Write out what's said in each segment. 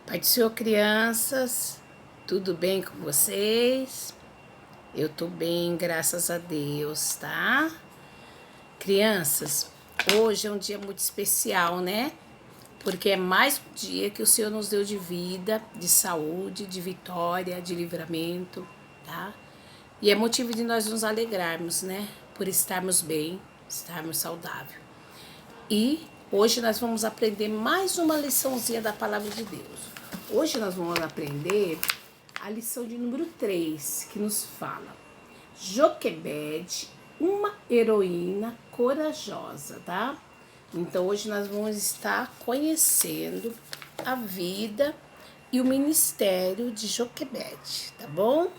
Pai do Senhor, crianças, tudo bem com vocês? Eu tô bem, graças a Deus, tá? Crianças, hoje é um dia muito especial, né? Porque é mais um dia que o Senhor nos deu de vida, de saúde, de vitória, de livramento, tá? E é motivo de nós nos alegrarmos, né? Por estarmos bem, estarmos saudáveis. E hoje nós vamos aprender mais uma liçãozinha da Palavra de Deus. Hoje nós vamos aprender a lição de número 3, que nos fala: Joquebede, uma heroína corajosa, tá? Então hoje nós vamos estar conhecendo a vida e o ministério de Joquebede, tá bom?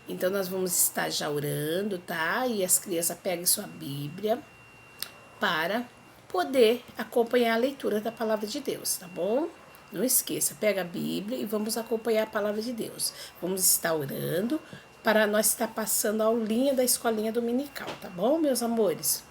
Então nós vamos estar já orando, tá? E as crianças peguem sua Bíblia para poder acompanhar a leitura da palavra de Deus, tá bom? Não esqueça, pega a Bíblia e vamos acompanhar a palavra de Deus. Vamos estar orando para nós estar passando a aulinha da escolinha dominical, tá bom, meus amores?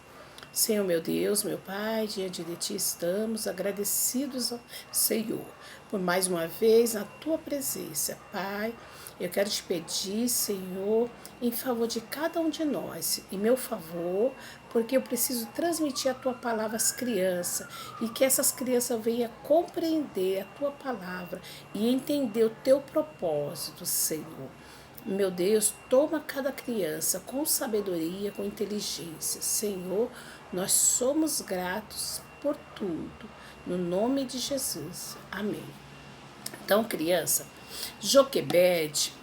Senhor, meu Deus, meu Pai, diante de Ti estamos agradecidos ao Senhor por mais uma vez na Tua presença, Pai. Eu quero te pedir, Senhor, em favor de cada um de nós, em meu favor, porque eu preciso transmitir a Tua palavra às crianças e que essas crianças venham compreender a Tua palavra e entender o Teu propósito, Senhor. Meu Deus, toma cada criança com sabedoria, com inteligência. Senhor, nós somos gratos por tudo. No nome de Jesus. Amém. Então, criança, Joquebede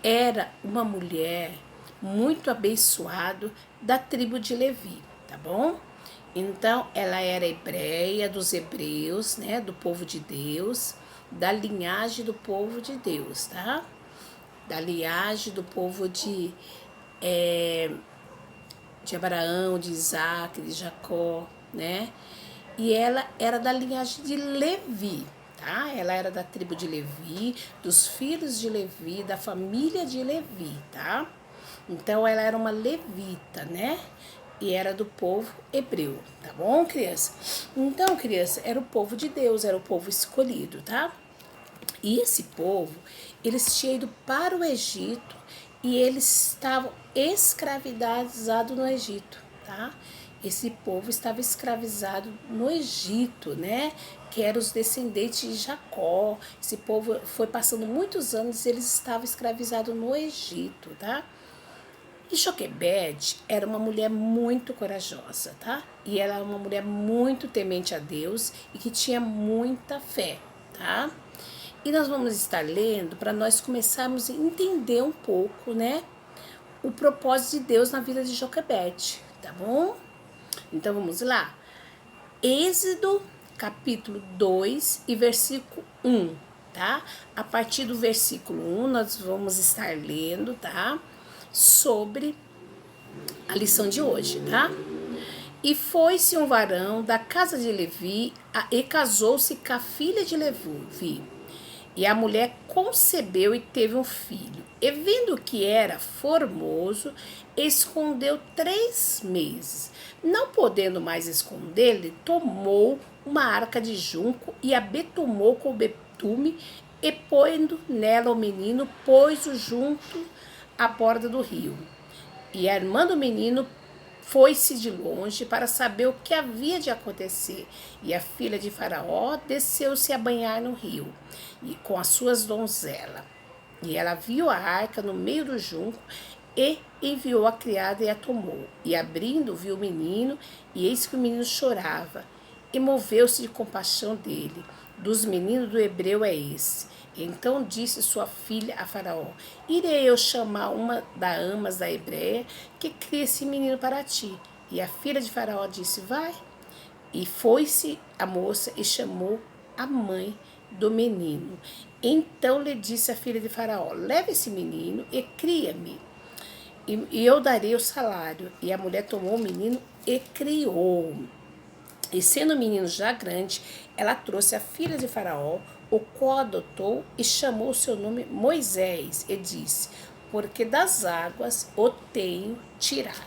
era uma mulher muito abençoada da tribo de Levi, tá bom? Então, ela era hebreia, dos hebreus, né, do povo de Deus, da linhagem do povo de Deus, tá? Da linhagem do povo de Abraão, de Isaac, de Jacó, né? E ela era da linhagem de Levi, tá? Ela era da tribo de Levi, dos filhos de Levi, da família de Levi, tá? Então ela era uma levita, né? E era do povo hebreu, tá bom, criança? Então, criança, era o povo de Deus, era o povo escolhido, tá? E esse povo, eles tinham ido para o Egito e eles estavam escravizados no Egito, tá? Esse povo estava escravizado no Egito, né? Que eram os descendentes de Jacó. Esse povo foi passando muitos anos e eles estavam escravizados no Egito, tá? E Joquebede era uma mulher muito corajosa, tá? E ela era uma mulher muito temente a Deus e que tinha muita fé, tá? E nós vamos estar lendo para nós começarmos a entender um pouco, né, o propósito de Deus na vida de Joquebede, tá bom? Então vamos lá. Êxodo, capítulo 2 e versículo 1, tá? A partir do versículo 1 nós vamos estar lendo, tá? Sobre a lição de hoje, tá? E foi-se um varão da casa de Levi e casou-se com a filha de Levi. E a mulher concebeu e teve um filho. E vendo que era formoso, escondeu 3 meses. Não podendo mais esconder-lhe, tomou uma arca de junco e a betumou com betume, e pondo nela o menino, pôs-o junto à borda do rio. E a irmã do menino foi-se de longe para saber o que havia de acontecer. E a filha de Faraó desceu-se a banhar no rio, e com as suas donzelas. E ela viu a arca no meio do junco, e enviou a criada e a tomou. E abrindo, viu o menino, e eis que o menino chorava. E moveu-se de compaixão dele. Dos meninos do hebreu é esse. Então disse sua filha a Faraó: irei eu chamar uma das amas da Hebreia que cria esse menino para ti. E a filha de Faraó disse: vai. E foi-se a moça e chamou a mãe do menino. Então lhe disse a filha de Faraó: leve esse menino e cria-me, e eu darei o salário. E a mulher tomou o menino e criou. E sendo o menino já grande, ela trouxe a filha de Faraó, o qual adotou e chamou o seu nome Moisés, e disse: porque das águas o tenho tirado.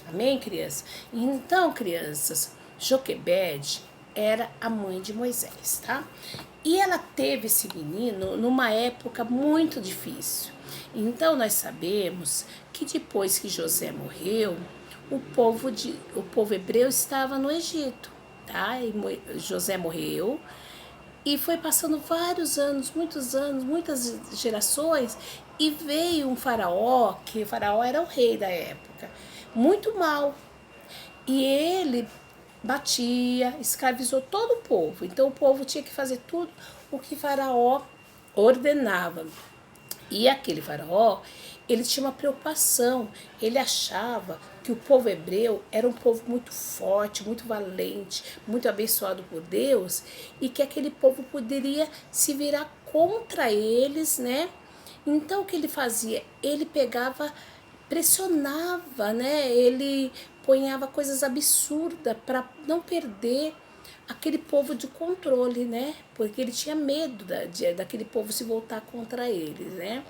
Amém, crianças? Então, crianças, Joquebede era a mãe de Moisés, tá? E ela teve esse menino numa época muito difícil. Então nós sabemos que depois que José morreu, o povo hebreu estava no Egito, tá? E José morreu e foi passando vários anos, muitas gerações, e veio um faraó, que o faraó era o rei da época, muito mal. E ele batia, escravizou todo o povo. Então o povo tinha que fazer tudo o que Faraó ordenava. E aquele faraó, ele tinha uma preocupação. Ele achava que o povo hebreu era um povo muito forte, muito valente, muito abençoado por Deus, e que aquele povo poderia se virar contra eles, né? Então o que ele fazia? Ele pegava, pressionava, né? Ele ponhava coisas absurdas para não perder aquele povo de controle, né? Porque ele tinha medo daquele povo se voltar contra eles, né?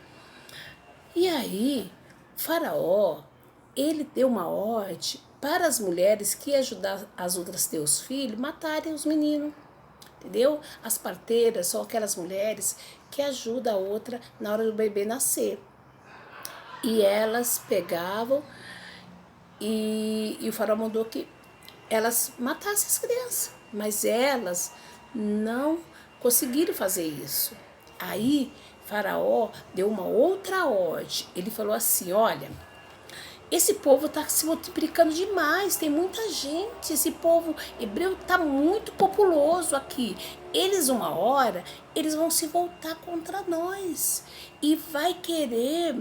E aí, o faraó, ele deu uma ordem para as mulheres que iam ajudar as outras a ter os filhos, matarem os meninos, entendeu? As parteiras são aquelas mulheres que ajudam a outra na hora do bebê nascer. E elas pegavam e o faraó mandou que elas matassem as crianças, mas elas não conseguiram fazer isso. Aí Faraó deu uma outra ordem. Ele falou assim: olha, esse povo está se multiplicando demais, tem muita gente, esse povo hebreu está muito populoso aqui. Eles, uma hora, eles vão se voltar contra nós e vai querer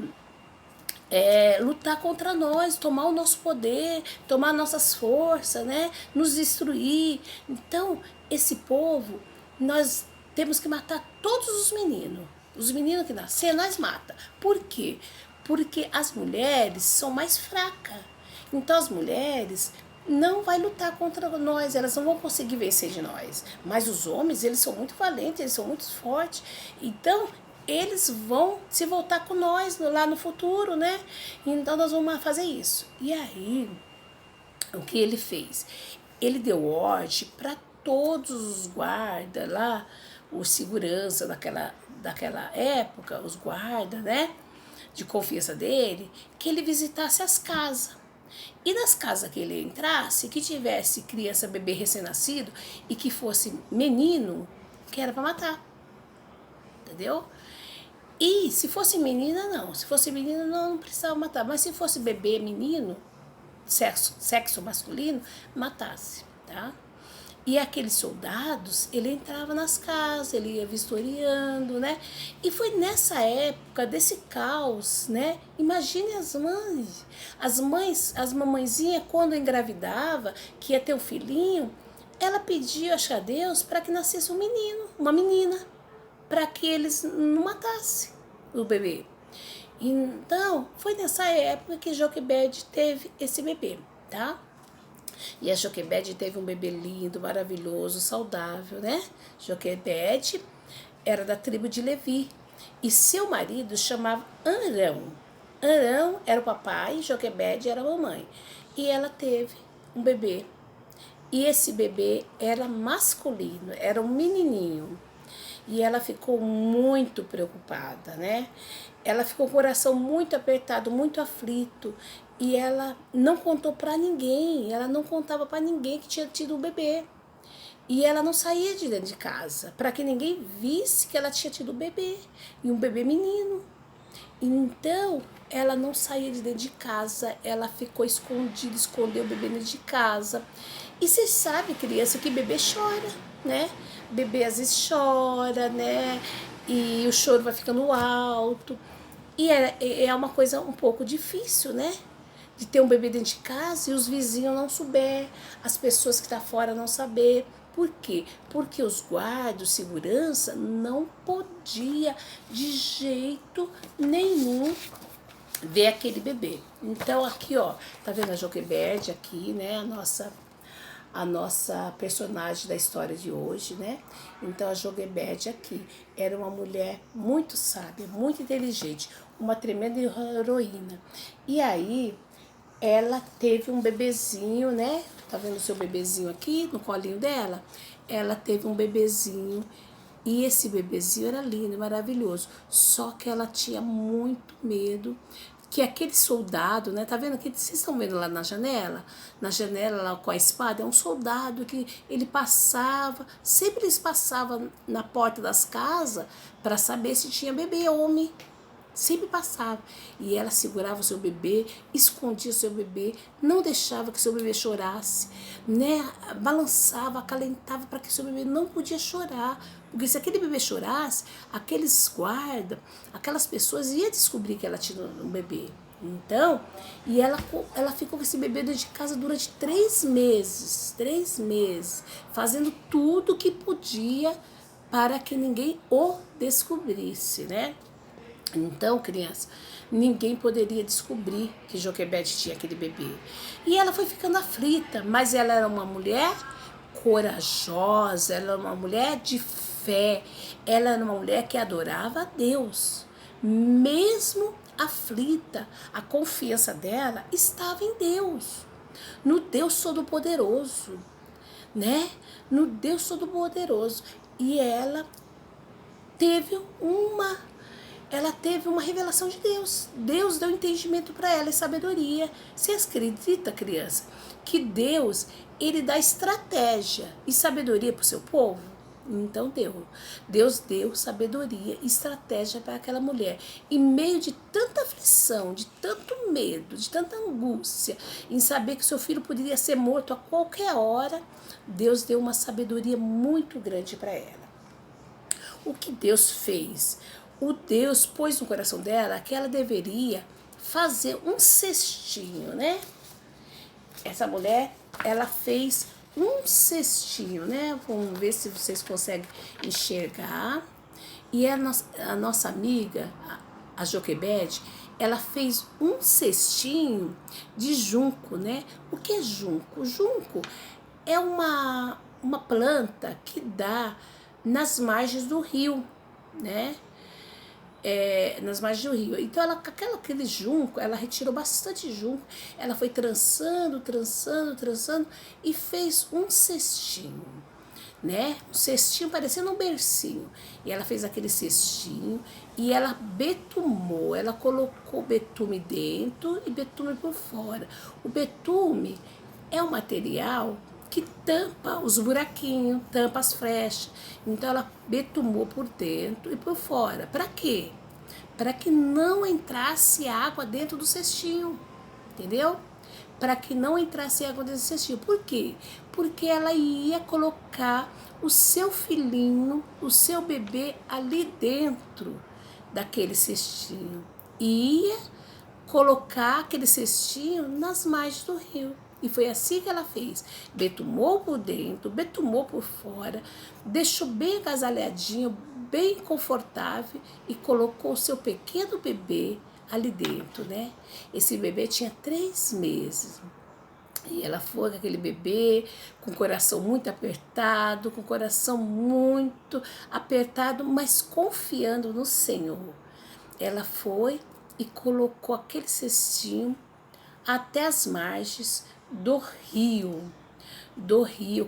lutar contra nós, tomar o nosso poder, tomar nossas forças, né? Nos destruir. Então, esse povo, nós temos que matar todos os meninos. Os meninos que nascer, nós mata. Por quê? Porque as mulheres são mais fracas. Então, as mulheres não vai lutar contra nós, elas não vão conseguir vencer de nós. Mas os homens, eles são muito valentes, eles são muito fortes. Então, eles vão se voltar com nós lá no futuro, né? Então nós vamos fazer isso. E aí, o que ele fez? Ele deu ordem para todos os guardas lá, os segurança daquela época, os guardas, né? De confiança dele, que ele visitasse as casas. E nas casas que ele entrasse, que tivesse criança, bebê recém-nascido e que fosse menino, que era para matar. Entendeu? E se fosse menina, não. Se fosse menina, não precisava matar. Mas se fosse bebê, menino, sexo masculino, matasse, tá? E aqueles soldados, ele entrava nas casas, ele ia vistoriando, né? E foi nessa época desse caos, né? Imagine as mães. As mamãezinhas, quando engravidava, que ia ter um filhinho, ela pedia, acho, a Deus para que nascesse um menino, uma menina, para que eles não matassem o bebê. Então, foi nessa época que Joquebede teve esse bebê, tá? E a Joquebede teve um bebê lindo, maravilhoso, saudável, né? Joquebede era da tribo de Levi. E seu marido chamava Arão. Arão era o papai, Joquebede era a mamãe. E ela teve um bebê. E esse bebê era masculino, era um menininho. E ela ficou muito preocupada, né? Ela ficou com o coração muito apertado, muito aflito. E ela não contou para ninguém, ela não contava para ninguém que tinha tido um bebê. E ela não saía de dentro de casa, para que ninguém visse que ela tinha tido um bebê, e um bebê menino. Então, ela não saía de dentro de casa, ela ficou escondida, escondeu o bebê dentro de casa. E você sabe, criança, que bebê chora, né? Bebê às vezes chora, né? E o choro vai ficando alto. E é uma coisa um pouco difícil, né? De ter um bebê dentro de casa e os vizinhos não souber, as pessoas que estão fora não saber. Por quê? Porque os guardas, segurança, não podia de jeito nenhum ver aquele bebê. Então aqui, ó, tá vendo a Joquebede aqui, né? A nossa personagem da história de hoje, né? Então a Joquebede aqui era uma mulher muito sábia, muito inteligente, uma tremenda heroína. E aí ela teve um bebezinho, né? Tá vendo o seu bebezinho aqui no colinho dela? ela teve um bebezinho. E esse bebezinho era lindo, maravilhoso. Só que ela tinha muito medo que aquele soldado, né? Tá vendo que vocês estão vendo lá na janela? Na janela lá com a espada, é um soldado que ele passava, sempre eles passavam na porta das casas para saber se tinha bebê homem. Sempre passava. E ela segurava o seu bebê, escondia o seu bebê, não deixava que seu bebê chorasse, né? Balançava, acalentava para que seu bebê não podia chorar. Porque se aquele bebê chorasse, aqueles guardas, aquelas pessoas iam descobrir que ela tinha um bebê. Então, e ela ficou com esse bebê dentro de casa durante 3 meses, fazendo tudo que podia para que ninguém o descobrisse, né? Então, criança, ninguém poderia descobrir que Joquebede tinha aquele bebê. E ela foi ficando aflita, mas ela era uma mulher corajosa, ela era uma mulher de fé, ela era uma mulher que adorava a Deus. Mesmo aflita, a confiança dela estava em Deus, no Deus Todo-Poderoso, né? No Deus Todo-Poderoso. E teve uma ela teve uma revelação de Deus. Deus deu entendimento para ela e sabedoria. Você acredita, criança, que Deus, ele dá estratégia e sabedoria para o seu povo? Então Deus deu sabedoria e estratégia para aquela mulher. Em meio de tanta aflição, de tanto medo, de tanta angústia, em saber que seu filho poderia ser morto a qualquer hora, Deus deu uma sabedoria muito grande para ela. O que Deus fez? O Deus pôs no coração dela que ela deveria fazer um cestinho, né? Essa mulher, ela fez um cestinho, né? Vamos ver se vocês conseguem enxergar. E a nossa amiga, a Joquebede, ela fez um cestinho de junco, né? O que é junco? Junco é uma planta que dá nas margens do rio, né? Nas margens do rio. Então, aquele junco, ela retirou bastante junco, ela foi trançando e fez um cestinho, né? Um cestinho parecendo um bercinho. E ela fez aquele cestinho e ela betumou, ela colocou betume dentro e betume por fora. O betume é um material que tampa os buraquinhos, tampa as frechas. Então ela betumou por dentro e por fora. Para quê? Para que não entrasse água dentro do cestinho, entendeu? Para que não entrasse água dentro do cestinho. Por quê? Porque ela ia colocar o seu filhinho, o seu bebê ali dentro daquele cestinho. E ia colocar aquele cestinho nas margens do rio. E foi assim que ela fez. Betumou por dentro, betumou por fora, deixou bem agasalhadinho, bem confortável e colocou o seu pequeno bebê ali dentro, né? Esse bebê tinha 3 meses. E ela foi com aquele bebê, com o coração muito apertado, com o coração muito apertado, mas confiando no Senhor. Ela foi e colocou aquele cestinho até as margens do rio,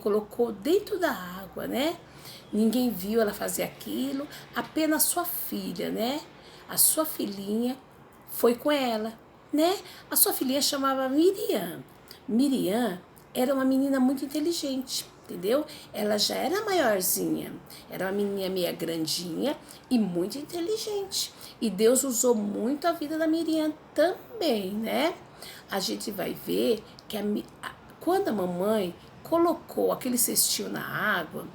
colocou dentro da água, né? Ninguém viu ela fazer aquilo, apenas sua filha, né? A sua filhinha foi com ela, né? A sua filhinha chamava Miriam. Miriam era uma menina muito inteligente, entendeu? Ela já era maiorzinha, era uma menina meia grandinha e muito inteligente. E Deus usou muito a vida da Miriam também, né? A gente vai ver que quando a mamãe colocou aquele cestinho na água,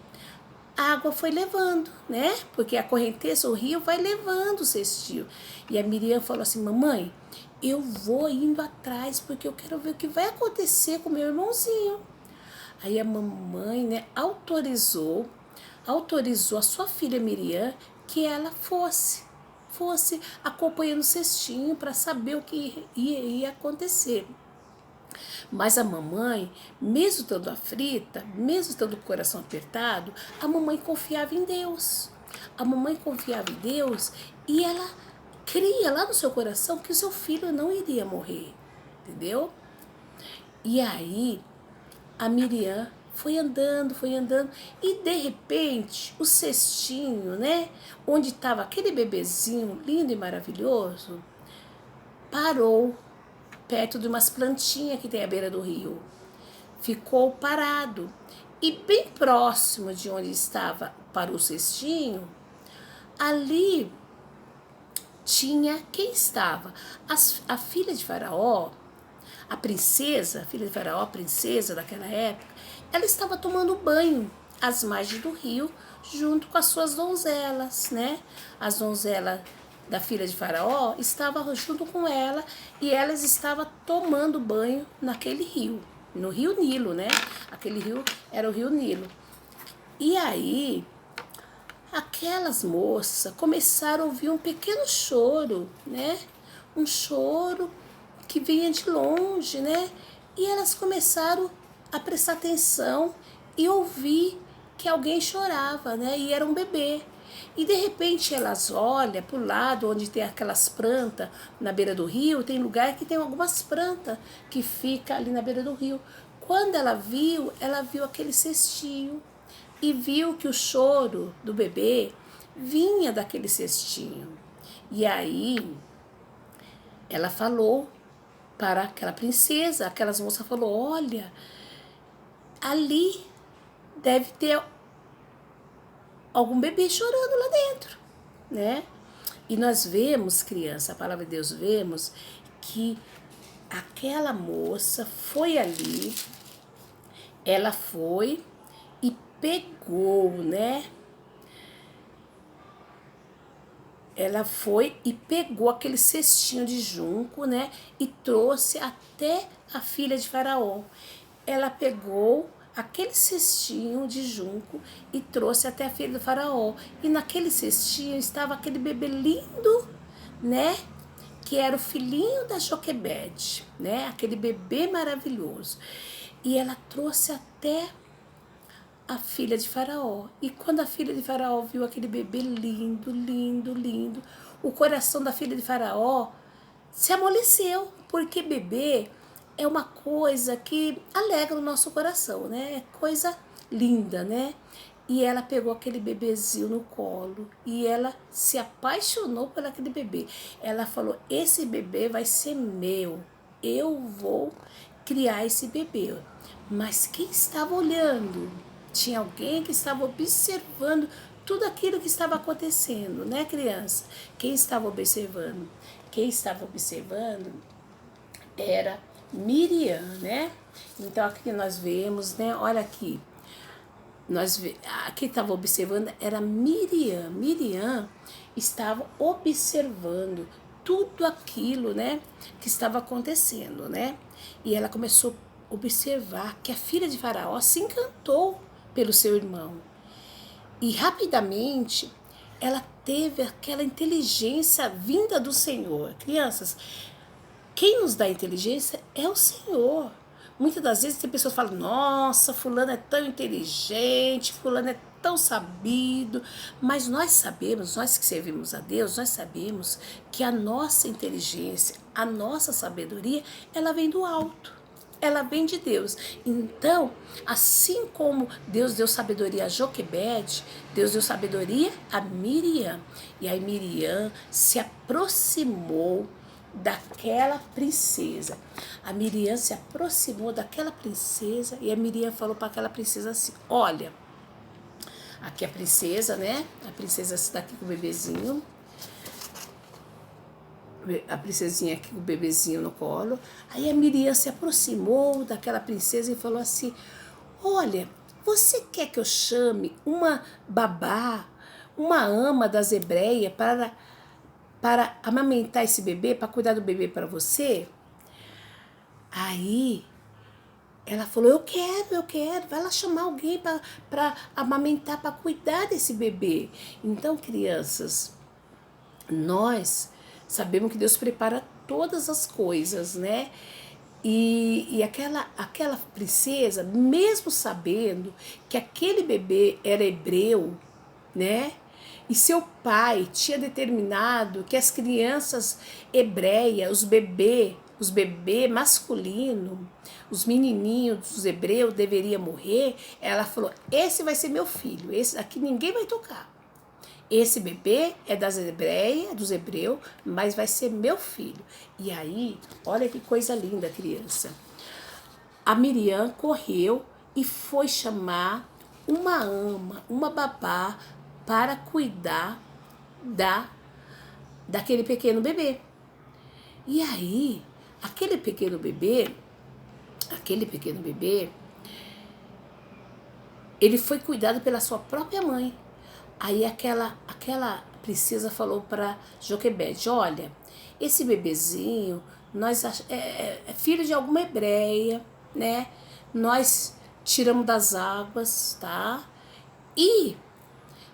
a água foi levando, né? Porque a correnteza, o rio, vai levando o cestinho. E a Miriam falou assim: mamãe, eu vou indo atrás porque eu quero ver o que vai acontecer com meu irmãozinho. Aí a mamãe, né, autorizou a sua filha Miriam que ela fosse acompanhando o cestinho para saber o que ia acontecer. Mas a mamãe, mesmo estando aflita, mesmo estando com o coração apertado, a mamãe confiava em Deus. A mamãe confiava em Deus e ela cria lá no seu coração que o seu filho não iria morrer, entendeu? E aí a Miriam foi andando, e de repente o cestinho, né, onde estava aquele bebezinho lindo e maravilhoso, parou perto de umas plantinhas que tem à beira do rio. Ficou parado. E bem próximo de onde estava para o cestinho, ali tinha quem estava? A filha de Faraó, a princesa, a filha de Faraó, a princesa daquela época, ela estava tomando banho às margens do rio, junto com as suas donzelas, né? As donzelas da filha de Faraó estavam junto com ela e elas estavam tomando banho naquele rio, no rio Nilo, né? Aquele rio era o rio Nilo. E aí, aquelas moças começaram a ouvir um pequeno choro, né? Um choro que vinha de longe, né? E elas começaram a prestar atenção e ouvir que alguém chorava, né? E era um bebê. E de repente elas olham para o lado onde tem aquelas plantas na beira do rio, tem lugar que tem algumas plantas que fica ali na beira do rio. Quando ela viu aquele cestinho e viu que o choro do bebê vinha daquele cestinho. E aí ela falou para aquela princesa, aquelas moças falou, olha, ali deve ter algum bebê chorando lá dentro, né? E nós vemos, criança, a palavra de Deus, vemos que aquela moça foi ali, ela foi e pegou, né? Ela foi e pegou aquele cestinho de junco, né? E trouxe até a filha de Faraó. Ela pegou aquele cestinho de junco e trouxe até a filha do Faraó. E naquele cestinho estava aquele bebê lindo, né? Que era o filhinho da Joquebede, né? Aquele bebê maravilhoso. E ela trouxe até a filha de Faraó. E quando a filha de Faraó viu aquele bebê lindo, lindo, lindo, o coração da filha de Faraó se amoleceu, porque bebê é uma coisa que alegra o nosso coração, né? É coisa linda, né? E ela pegou aquele bebezinho no colo e ela se apaixonou por aquele bebê. Ela falou, esse bebê vai ser meu, eu vou criar esse bebê. Mas quem estava olhando? Tinha alguém que estava observando tudo aquilo que estava acontecendo, né, criança? Quem estava observando? Quem estava observando era Miriam, né? Então aqui nós vemos, né? Olha aqui, quem estava observando era Miriam. Miriam estava observando tudo aquilo, né, que estava acontecendo, né? E ela começou a observar que a filha de Faraó se encantou pelo seu irmão. E rapidamente ela teve aquela inteligência vinda do Senhor. Crianças, quem nos dá inteligência é o Senhor. Muitas das vezes tem pessoas que falam, nossa, fulano é tão inteligente, fulano é tão sabido. Mas nós sabemos, nós que servimos a Deus, nós sabemos que a nossa inteligência, a nossa sabedoria, ela vem do alto. Ela vem de Deus. Então, assim como Deus deu sabedoria a Joquebede, Deus deu sabedoria a Miriam. E aí Miriam se aproximou daquela princesa. A Miriam se aproximou daquela princesa e a Miriam falou para aquela princesa assim, olha, aqui a princesa, né? A princesa está aqui com o bebezinho. A princesinha aqui com o bebezinho no colo. Aí a Miriam se aproximou daquela princesa e falou assim, olha, você quer que eu chame uma babá, uma ama das hebreias para amamentar esse bebê, para cuidar do bebê para você? Aí ela falou, eu quero, vai lá chamar alguém para amamentar, para cuidar desse bebê. Então, crianças, nós sabemos que Deus prepara todas as coisas, né? E aquela princesa, mesmo sabendo que aquele bebê era hebreu, né? E seu pai tinha determinado que as crianças hebreias, os bebês os bebês masculinos, os menininhos dos hebreus deveriam morrer, ela falou, esse vai ser meu filho, esse aqui ninguém vai tocar. Esse bebê é das hebreias, dos hebreus, mas vai ser meu filho. E aí, olha que coisa linda, criança. A Miriam correu e foi chamar uma ama, uma babá, para cuidar daquele pequeno bebê. E aí, aquele pequeno bebê, ele foi cuidado pela sua própria mãe. Aí aquela princesa falou para Joquebede, olha, esse bebezinho, é filho de alguma hebreia, né? Nós tiramos das águas, tá? E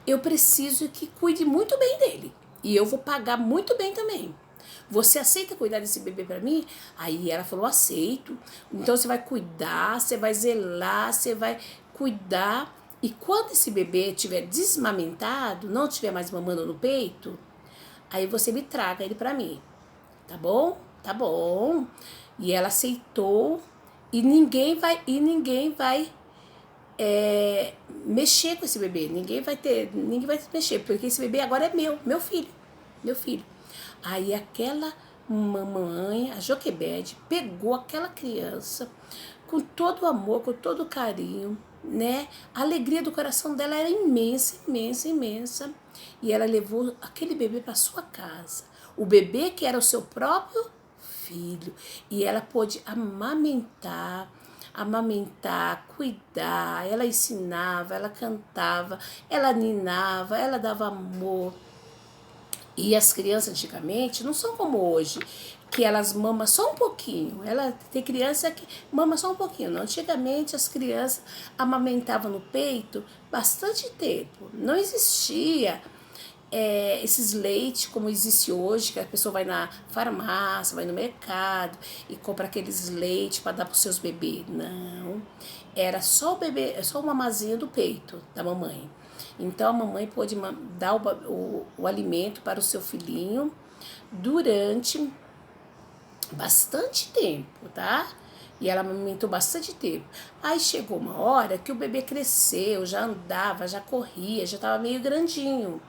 eu preciso que cuide muito bem dele. E eu vou pagar muito bem também. Você aceita cuidar desse bebê para mim? Aí ela falou, aceito. Então você vai cuidar, você vai zelar, você vai cuidar. E quando esse bebê estiver desmamentado, não estiver mais mamando no peito, aí você me traga ele para mim. Tá bom? Tá bom. E ela aceitou. E ninguém vai mexer com esse bebê. Ninguém vai mexer, porque esse bebê agora é meu filho. Aí aquela mamãe, a Joquebede, pegou aquela criança com todo o amor, com todo o carinho, né? A alegria do coração dela era imensa, imensa, imensa. E ela levou aquele bebê para sua casa. O bebê que era o seu próprio filho. E ela pôde amamentar, cuidar, ela ensinava, ela cantava, ela ninava, ela dava amor. E as crianças antigamente não são como hoje, que elas mamam só um pouquinho. Ela tem criança que mama só um pouquinho. Não, antigamente as crianças amamentavam no peito bastante tempo. Não existia esses leites como existe hoje, que a pessoa vai na farmácia, vai no mercado e compra aqueles leites para dar para os seus bebês. Não, era só o bebê, só o mamazinho do peito da mamãe. Então a mamãe pôde dar o alimento para o seu filhinho durante bastante tempo, tá? E ela amamentou bastante tempo. Aí chegou uma hora que o bebê cresceu, já andava, já corria, já estava meio grandinho.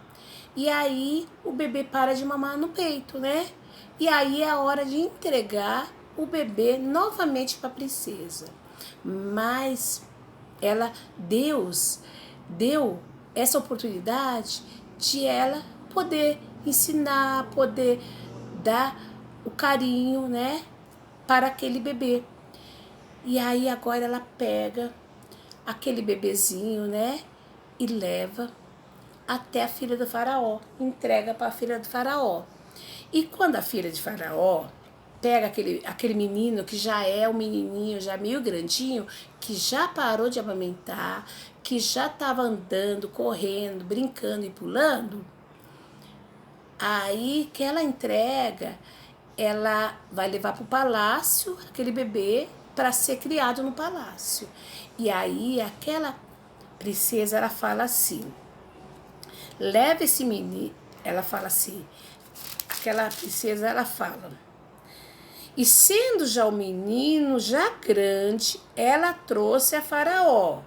E aí o bebê para de mamar no peito, né? E aí é a hora de entregar o bebê novamente para a princesa. Mas Deus deu essa oportunidade de ela poder ensinar, poder dar o carinho, né, para aquele bebê. E aí agora ela pega aquele bebezinho, né, e leva até a filha do faraó, entrega para a filha do faraó. E quando a filha de faraó pega aquele menino que já é um menininho, já meio grandinho, que já parou de amamentar, que já estava andando, correndo, brincando e pulando, aí que ela entrega, ela vai levar para o palácio aquele bebê para ser criado no palácio. E aí aquela princesa, ela fala assim, leva esse menino, ela fala assim, aquela princesa, ela fala, e sendo já o menino já grande, ela trouxe a Faraó,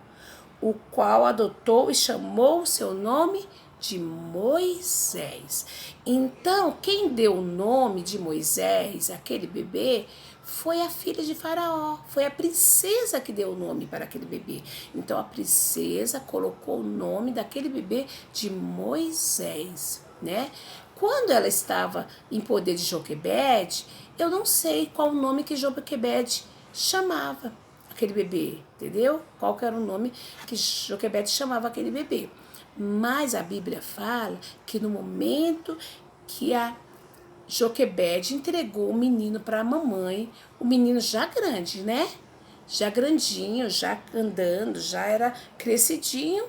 o qual adotou e chamou o seu nome de Moisés. Então, quem deu o nome de Moisés, aquele bebê, foi a filha de Faraó, foi a princesa que deu o nome para aquele bebê. Então, a princesa colocou o nome daquele bebê de Moisés, né? Quando ela estava em poder de Joquebede, eu não sei qual o nome que Joquebede chamava aquele bebê, entendeu? Qual que era o nome que Joquebede chamava aquele bebê. Mas a Bíblia fala que no momento que a Joquebede entregou o menino para a mamãe, o menino já grande, né? Já grandinho, já andando, já era crescidinho,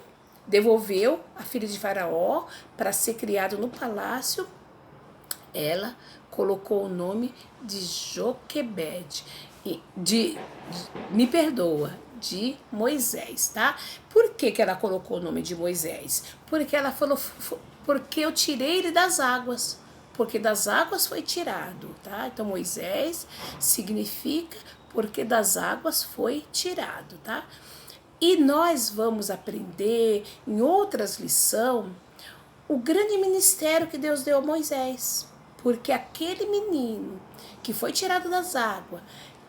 devolveu a filha de Faraó para ser criado no palácio. Ela colocou o nome de Joquebede, me perdoa, de Moisés, tá? Por que ela colocou o nome de Moisés? Porque ela falou, porque eu tirei ele das águas. porque das águas foi tirado, tá? Então Moisés significa porque das águas foi tirado, tá? E nós vamos aprender em outras lições o grande ministério que Deus deu a Moisés, porque aquele menino que foi tirado das águas,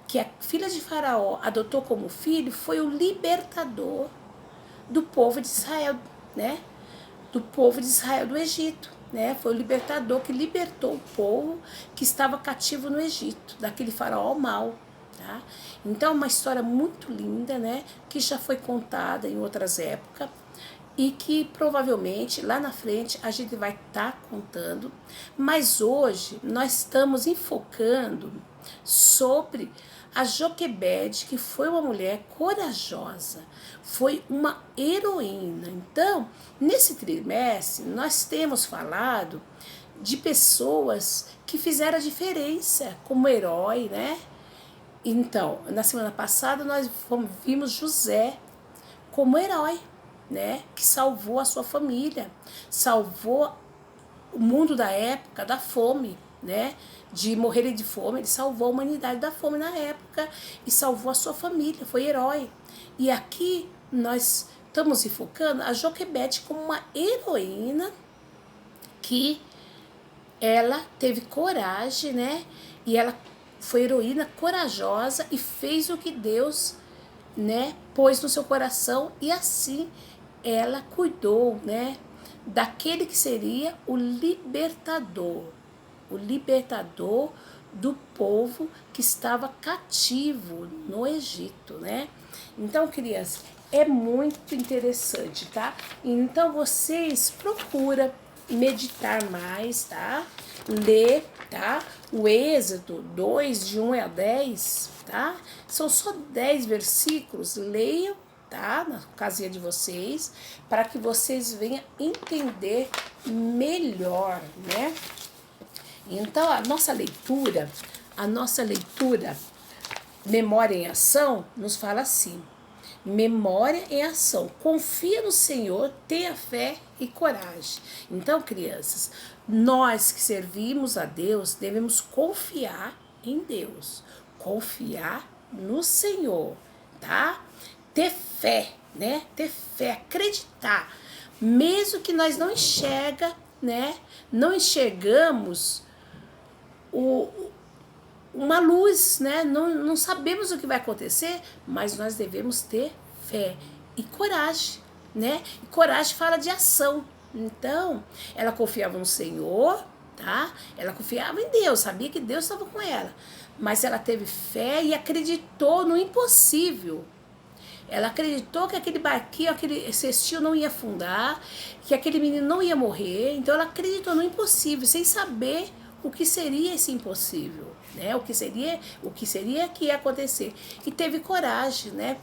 que a filha de Faraó adotou como filho, foi o libertador do povo de Israel, né? Do povo de Israel do Egito, né? Foi o libertador que libertou o povo que estava cativo no Egito, daquele faraó mau, tá? Então é uma história muito linda, né? Que já foi contada em outras épocas e que provavelmente lá na frente a gente vai estar contando, mas hoje nós estamos enfocando sobre a Joquebede, que foi uma mulher corajosa, foi uma heroína. Então, nesse trimestre, nós temos falado de pessoas que fizeram a diferença como herói, né? Então, na semana passada, nós vimos José como herói, né? Que salvou a sua família, salvou o mundo da época da fome, né? De morrerem de fome, ele salvou a humanidade da fome na época e salvou a sua família, foi herói. E aqui nós estamos enfocando a Joquebede como uma heroína que ela teve coragem, né? E ela foi heroína corajosa e fez o que Deus, né, pôs no seu coração, e assim ela cuidou, né, daquele que seria o libertador do povo que estava cativo no Egito, né? Então, crianças, é muito interessante, tá? Então, vocês procuram meditar mais, tá? Ler, tá? O Êxodo 2, de 1 a 10, tá? São só 10 versículos, leiam, tá? Na casinha de vocês, para que vocês venham entender melhor, né? Então, a nossa leitura, Memória em Ação, nos fala assim: memória em ação, confia no Senhor, tenha fé e coragem. Então, crianças, nós que servimos a Deus, devemos confiar em Deus, confiar no Senhor, tá? Ter fé, né? Ter fé, acreditar, mesmo que nós não né? Não enxergamos uma luz, né? Não sabemos o que vai acontecer, mas nós devemos ter fé e coragem, né? E coragem fala de ação. Então, ela confiava no Senhor, tá? Ela confiava em Deus, sabia que Deus estava com ela, mas ela teve fé e acreditou no impossível. Ela acreditou que aquele barquinho, aquele cestinho não ia afundar, que aquele menino não ia morrer. Então ela acreditou no impossível, sem saber o que seria esse impossível, né? O que seria que ia acontecer. E teve coragem, né?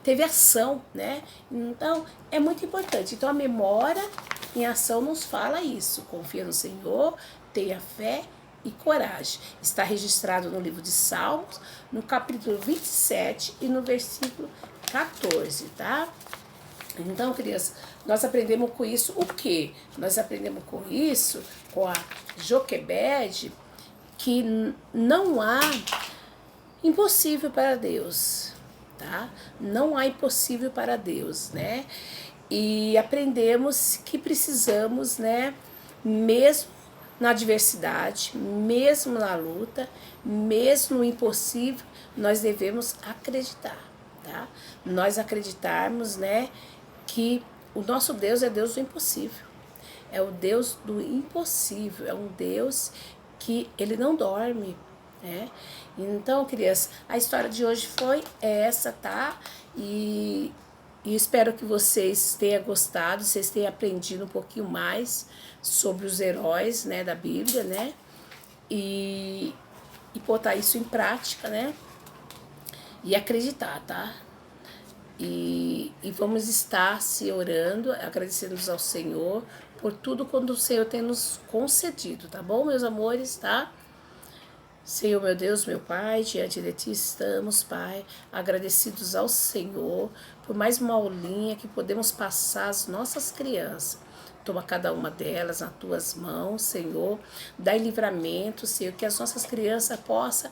Teve ação, né? Então é muito importante. Então a memória em ação nos fala isso. Confia no Senhor, tenha fé e coragem. Está registrado no livro de Salmos, no capítulo 27 e no versículo 14, tá? Então, crianças, nós aprendemos com isso o quê? Nós aprendemos com isso, com a Joquebede, que não há impossível para Deus, tá? Não há impossível para Deus, né? E aprendemos que precisamos, né, mesmo na adversidade, mesmo na luta, mesmo no impossível, nós devemos acreditar, tá? Nós acreditarmos, né, que o nosso Deus é Deus do impossível. É o Deus do impossível, é um Deus que ele não dorme, né? Então, crianças, a história de hoje foi essa, tá? E espero que vocês tenham gostado, vocês tenham aprendido um pouquinho mais sobre os heróis, né, da Bíblia, né? E botar isso em prática, né? E acreditar, tá? E vamos estar se orando, agradecendo ao Senhor por tudo quando o Senhor tem nos concedido, tá bom, meus amores, tá? Senhor, meu Deus, meu Pai, diante de Ti estamos, Pai, agradecidos ao Senhor por mais uma aulinha que podemos passar às nossas crianças. Toma cada uma delas nas tuas mãos, Senhor. Dai livramento, Senhor, que as nossas crianças possam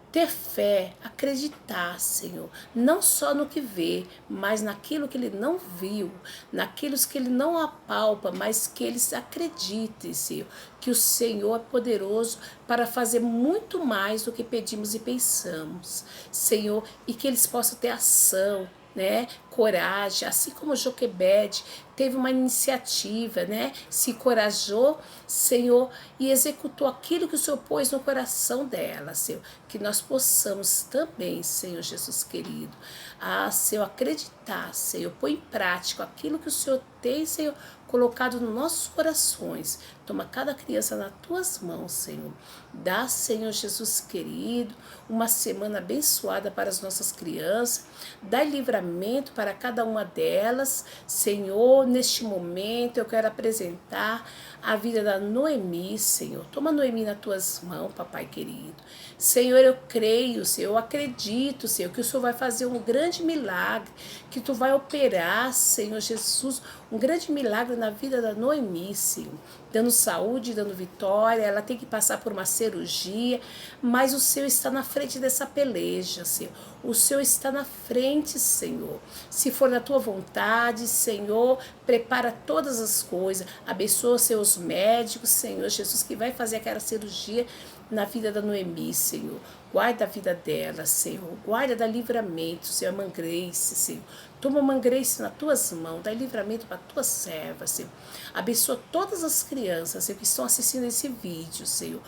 ter fé, acreditar, Senhor, não só no que vê, mas naquilo que ele não viu, naquilo que ele não apalpa, mas que eles acreditem, Senhor, que o Senhor é poderoso para fazer muito mais do que pedimos e pensamos, Senhor, e que eles possam ter ação, né, coragem, assim como Joquebede teve uma iniciativa, né, se corajou, Senhor, e executou aquilo que o Senhor pôs no coração dela, Senhor, que nós possamos também, Senhor Jesus querido, Senhor, acreditar, Senhor, pôr em prática aquilo que o Senhor tem, Senhor, colocado nos nossos corações. Toma cada criança nas tuas mãos, Senhor. Dá, Senhor Jesus querido, uma semana abençoada para as nossas crianças. Dá livramento para cada uma delas. Senhor, neste momento eu quero apresentar a vida da Noemi, Senhor. Toma Noemi nas tuas mãos, papai querido. Senhor, eu creio, Senhor, eu acredito, Senhor, que o Senhor vai fazer um grande milagre, que tu vai operar, Senhor Jesus, um grande milagre na vida da Noemi, Senhor, dando saúde, dando vitória. Ela tem que passar por uma cirurgia, mas o Senhor está na frente dessa peleja, Senhor. O Senhor está na frente, Senhor. Se for na tua vontade, Senhor, prepara todas as coisas. Abençoa seus médicos, Senhor Jesus, que vai fazer aquela cirurgia na vida da Noemi, Senhor. Guarda a vida dela, Senhor. Guarda, dá livramento, Senhor. Mangrace, Senhor. Toma Mangrace nas tuas mãos. Dá livramento para a tua serva, Senhor. Abençoa todas as crianças, Senhor, que estão assistindo esse vídeo, Senhor.